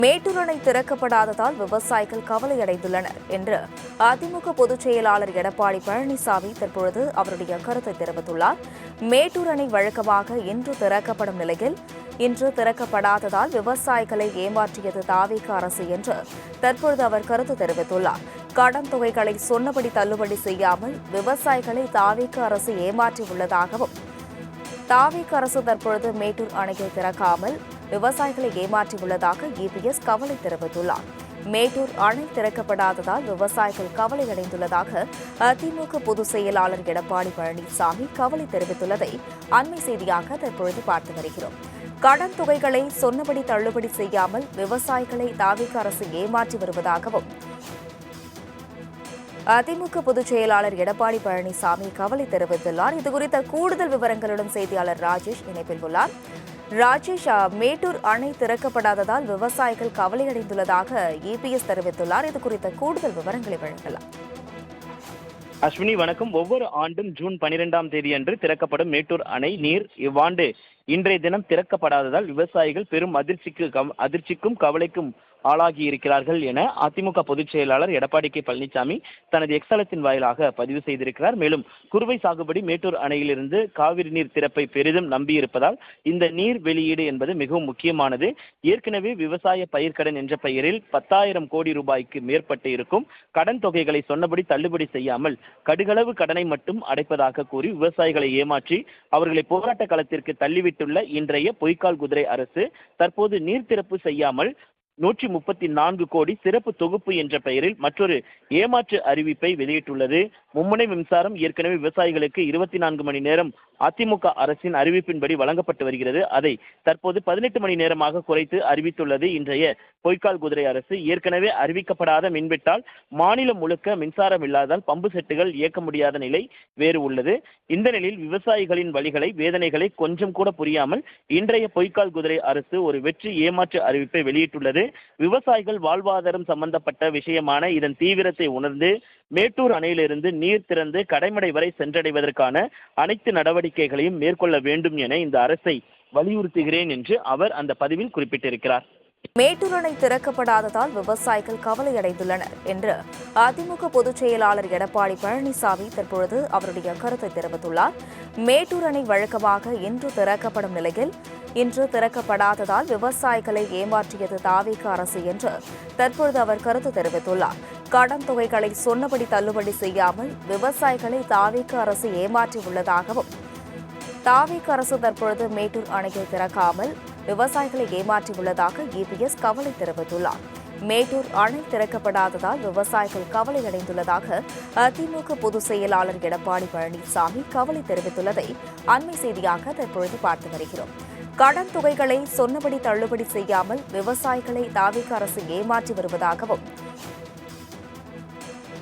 மேட்டூர் அணை திறக்கப்படாததால் விவசாயிகள் கவலையடைந்துள்ளனர் என்று அதிமுக பொதுச் செயலாளர் எடப்பாடி பழனிசாமி தற்பொழுது அவருடைய கருத்தை தெரிவித்துள்ளார். மேட்டூர் அணை வழக்கமாக இன்று திறக்கப்படும் நிலையில் இன்று திறக்கப்படாததால் விவசாயிகளை ஏமாற்றியது தாவேக அரசு என்று தற்பொழுது அவர் கருத்து தெரிவித்துள்ளார். கடன் தொகைகளை சொன்னபடி தள்ளுபடி செய்யாமல் விவசாயிகளை தாவேக அரசு ஏமாற்றியுள்ளதாகவும் தாவேக அரசு தற்பொழுது மேட்டூர் அணையை திறக்காமல் விவசாயிகளை ஏமாற்றியுள்ளதாக இபிஎஸ் கவலை தெரிவித்துள்ளார். மேட்டூர் அணை திறக்கப்படாததால் விவசாயிகள் கவலையடைந்துள்ளதாக அதிமுக பொதுச் செயலாளர் எடப்பாடி பழனிசாமி கவலை தெரிவித்துள்ளதை அண்மை செய்தியாக தற்பொழுது பார்த்து வருகிறோம். கடன் தொகைகளை சொன்னபடி தள்ளுபடி செய்யாமல் விவசாயிகளை தாவேக அரசு ஏமாற்றி வருவதாகவும் அதிமுக பொதுச் செயலாளர் எடப்பாடி பழனிசாமி கவலை தெரிவித்துள்ளார். இதுகுறித்த கூடுதல் விவரங்களுடன் செய்தியாளர் ராஜேஷ் இணைப்பில் உள்ளார். ராஜேஷ், மேட்டூர் அணை திறக்கப்படாததால் விவசாயிகள் கவலையடைந்துள்ளதாக இபிஎஸ் தெரிவித்துள்ளார். இது குறித்த கூடுதல் விவரங்களை வழங்கலாம். அஸ்வினி வணக்கம். ஒவ்வொரு ஆண்டும் ஜூன் 12ஆம் தேதி அன்று திறக்கப்படும் மேட்டூர் அணை நீர் இவ்வாண்டு இன்றைய தினம் திறக்கப்படாததால் விவசாயிகள் பெரும் அதிர்ச்சிக்கும் கவலைக்கும் ஆளாகி இருக்கிறார்கள் என அதிமுக பொதுச் செயலாளர் எடப்பாடி கே பழனிசாமி தனது எக்ஸலத்தின் வாயிலாக பதிவு செய்திருக்கிறார். மேலும் குறுவை சாகுபடி மேட்டூர் அணையிலிருந்து காவிரி நீர் திறப்பை பெரிதும் நம்பியிருப்பதால் இந்த நீர் வெளியீடு என்பது மிகவும் முக்கியமானது. ஏற்கனவே விவசாய பயிர்க்கடன் என்ற பெயரில் 10,000 கோடி ரூபாய்க்கு மேற்பட்டு இருக்கும் கடன் தொகைகளை சொன்னபடி தள்ளுபடி செய்யாமல் கடுகளவு கடனை மட்டும் அடைப்பதாக கூறி விவசாயிகளை ஏமாற்றி அவர்களை போராட்ட களத்திற்கு தள்ளிவிட்டுள்ள இன்றைய பொய்க்கால் குதிரை அரசு தற்போது நீர் திறப்பு செய்யாமல் 134 கோடி சிறப்பு தொகுப்பு என்ற பெயரில் மற்றொரு ஏமாற்று அறிவிப்பை வெளியிட்டுள்ளது. மும்முனை மின்சாரம் ஏற்கனவே விவசாயிகளுக்கு 24 மணி நேரம் அதிமுக அரசின் அறிவிப்பின்படி வழங்கப்பட்டு வருகிறது. அதை தற்போது 18 மணி நேரமாக குறைத்து அறிவித்துள்ளது இன்றைய பொய்க்கால் குதிரை அரசு. ஏற்கனவே அறிவிக்கப்படாத மின்வெட்டால் மாநிலம் முழுக்க மின்சாரம் இல்லாதால் பம்பு செட்டுகள் இயக்க முடியாத நிலை வேறு உள்ளது. இந்த நிலையில் விவசாயிகளின் வழிகளை வேதனைகளை கொஞ்சம் கூட புரியாமல் இன்றைய பொய்க்கால் குதிரை அரசு ஒரு வெற்றி ஏமாற்று அறிவிப்பை வெளியிட்டுள்ளது. விவசாயிகள் வாழ்வாதாரம் சம்பந்தப்பட்ட விஷயமான இதன் தீவிரத்தை உணர்ந்து மேட்டூர் அணையிலிருந்து நீர் திறந்து கடைமடை வரை சென்றடைவதற்கான அனைத்து நடவடிக்கைகளையும் மேற்கொள்ள வேண்டும் என இந்த அரசை வலியுறுத்துகிறேன் என்று அவர் அந்த பதிவில் குறிப்பிட்டிருக்கிறார். மேட்டூர் அணை திறக்கப்படாததால் விவசாயிகள் கவலையடைந்துள்ளனர் என்று அதிமுக பொதுச் செயலாளர் எடப்பாடி பழனிசாமி தற்பொழுது அவருடைய கருத்தை தெரிவித்துள்ளார். மேட்டூர் அணை வழக்கமாக இன்று திறக்கப்படும் நிலையில் இன்று திறக்கப்படாததால் விவசாயிகளை ஏமாற்றியது தாவேக அரசு என்று தற்பொழுது அவர் கருத்து தெரிவித்துள்ளார். கடன் தொகைகளை சொன்னபடி தள்ளுபடி செய்யாமல் விவசாயிகளை தாவேக அரசு ஏமாற்றியுள்ளதாகவும் தாவேக அரசு தற்பொழுது மேட்டூர் அணையை திறக்காமல் விவசாயிகளை ஏமாற்றியுள்ளதாக இபிஎஸ் கவலை தெரிவித்துள்ளார். மேட்டூர் அணை திறக்கப்படாததால் விவசாயிகள் கவலையடைந்துள்ளதாக அதிமுக பொதுச் செயலாளர் எடப்பாடி பழனிசாமி கவலை தெரிவித்துள்ளதை அண்மை செய்தியாக தற்பொழுது பார்த்து வருகிறோம். கடன் தொகைகளை சொன்னபடி தள்ளுபடி செய்யாமல் விவசாயிகளை தாவேக அரசு ஏமாற்றி வருவதாகவும்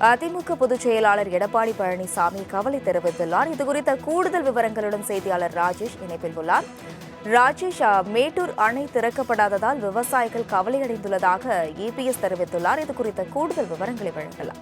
அதிமுக பொதுச் செயலாளர் எடப்பாடி பழனிசாமி கவலை தெரிவித்துள்ளார். இதுகுறித்த கூடுதல் விவரங்களுடன் செய்தியாளர் ராஜேஷ் இணைப்பில் உள்ளார். ராஜேஷ், மேட்டூர் அணை திறக்கப்படாததால் விவசாயிகள் கவலையடைந்துள்ளதாக இபிஎஸ் தெரிவித்துள்ளார். இது குறித்த கூடுதல் விவரங்களை வழங்கலாம்.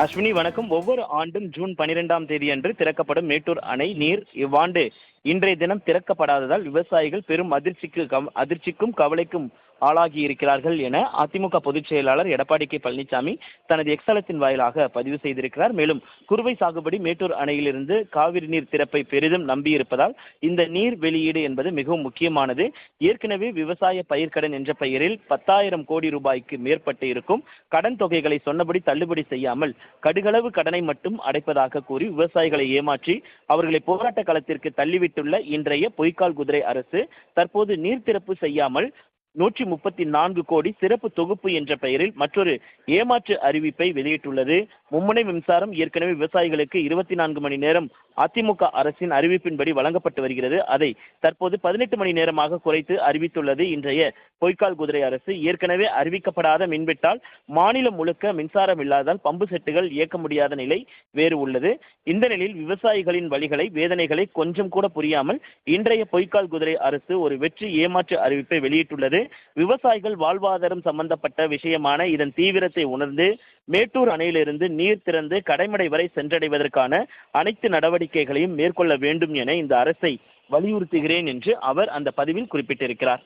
அஸ்வினி வணக்கம். ஒவ்வொரு ஆண்டும் ஜூன் 12ஆம் தேதி அன்று திறக்கப்படும் மேட்டூர் அணை நீர் இவ்வாண்டு இன்றைய தினம் திறக்கப்படாததால் விவசாயிகள் பெரும் அதிர்ச்சிக்கும் கவலைக்கும் ஆளாகி இருக்கிறார்கள் என அதிமுக பொதுச் செயலாளர் எடப்பாடி கே பழனிசாமி தனது எக்ஸலத்தின் வாயிலாக பதிவு செய்திருக்கிறார். மேலும் குறுவை சாகுபடி மேட்டூர் அணையிலிருந்து காவிரி நீர் திறப்பை பெரிதும் நம்பியிருப்பதால் இந்த நீர் வெளியீடு என்பது மிகவும் முக்கியமானது. ஏற்கனவே விவசாய பயிர்க்கடன் என்ற பெயரில் 10,000 கோடி ரூபாய்க்கு மேற்பட்டு இருக்கும் கடன் தொகைகளை சொன்னபடி தள்ளுபடி செய்யாமல் கடுகளவு கடனை மட்டும் அடைப்பதாக கூறி விவசாயிகளை ஏமாற்றி அவர்களை போராட்ட களத்திற்கு தள்ளிவிட்டுள்ள இன்றைய பொய்க்கால் குதிரை அரசு தற்போது நீர் திறப்பு செய்யாமல் 134 கோடி சிறப்பு தொகுப்பு என்ற பெயரில் மற்றொரு ஏமாற்று அறிவிப்பை வெளியிட்டுள்ளது. மும்முனை மின்சாரம் ஏற்கனவே விவசாயிகளுக்கு 24 மணி நேரம் அதிமுக அரசின் அறிவிப்பின்படி வழங்கப்பட்டு வருகிறது. அதை தற்போது 18 மணி நேரமாக குறைத்து அறிவித்துள்ளது இன்றைய பொய்க்கால் குதிரை அரசு. ஏற்கனவே அறிவிக்கப்படாத மின்வெட்டால் மாநிலம் முழுக்க மின்சாரம் இல்லாதால் பம்பு செட்டுகள் இயக்க முடியாத நிலை வேறு உள்ளது. இந்த நிலையில் விவசாயிகளின் வழிகளை வேதனைகளை கொஞ்சம் கூட புரியாமல் இன்றைய பொய்க்கால் குதிரை அரசு ஒரு வெற்றி ஏமாற்று அறிவிப்பை வெளியிட்டுள்ளது. விவசாயிகள் வாழ்வாதாரம் சம்பந்தப்பட்ட விஷயமான இதன் தீவிரத்தை உணர்ந்து மேட்டூர் அணையிலிருந்து நீர் திறந்து கடைமடை வரை சென்றடைவதற்கான அனைத்து நடவடிக்கைகளையும் மேற்கொள்ள வேண்டும் என இந்த அரசை வலியுறுத்துகிறேன் என்று அவர் அந்த பதிவில் குறிப்பிட்டிருக்கிறார்.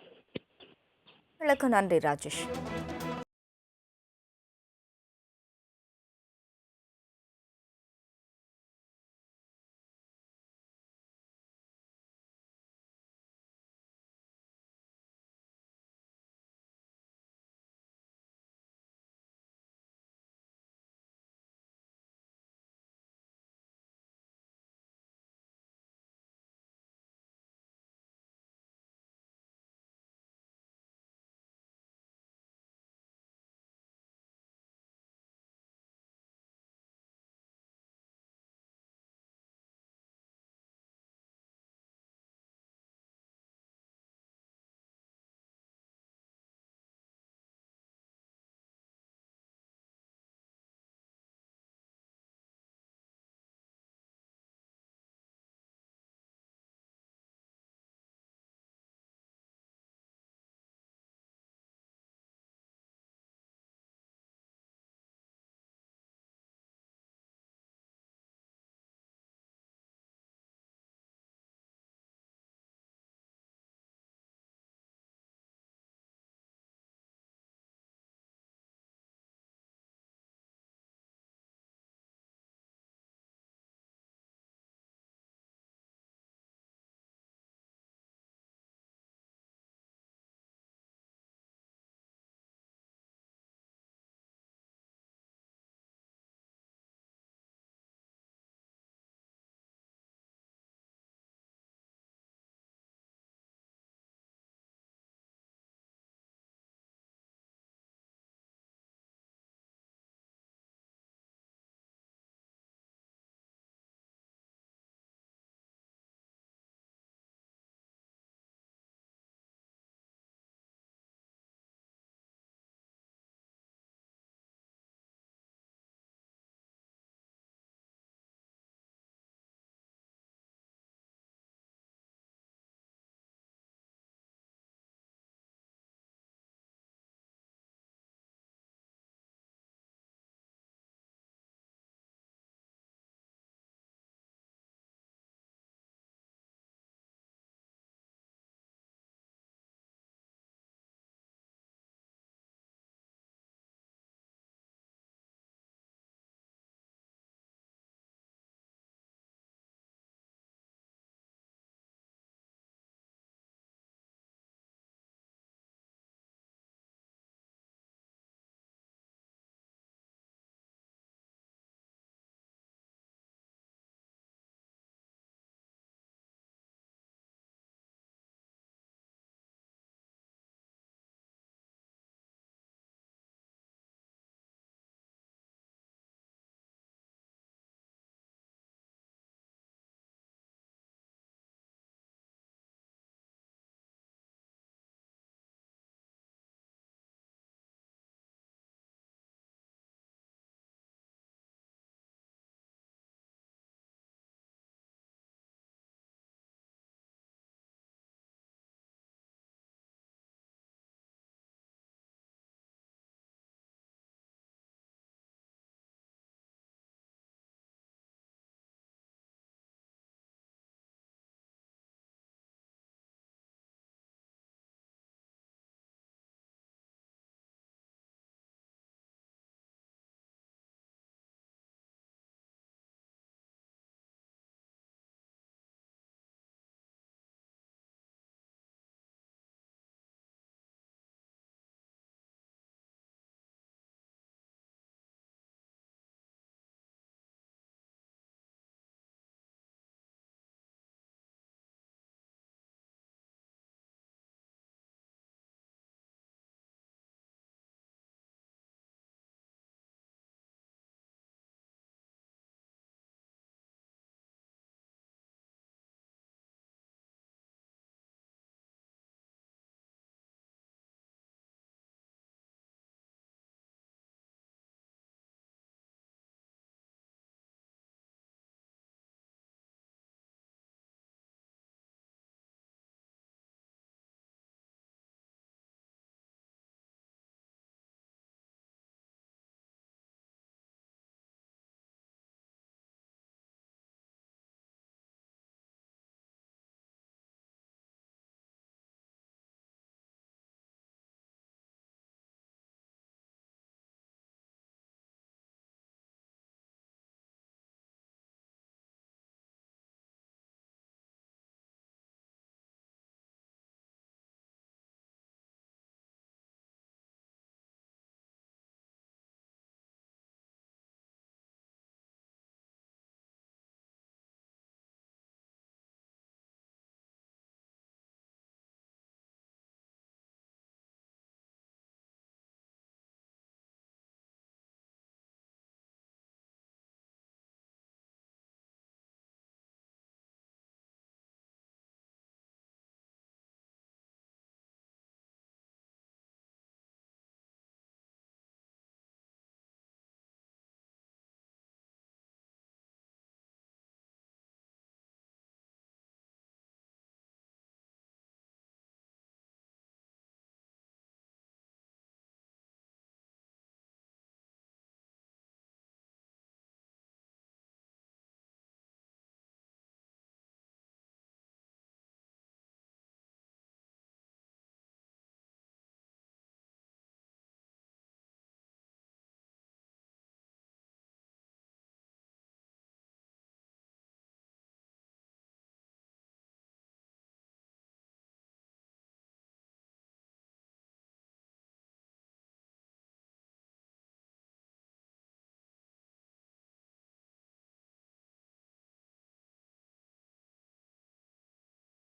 உங்களுக்கு நன்றி ராஜேஷ்.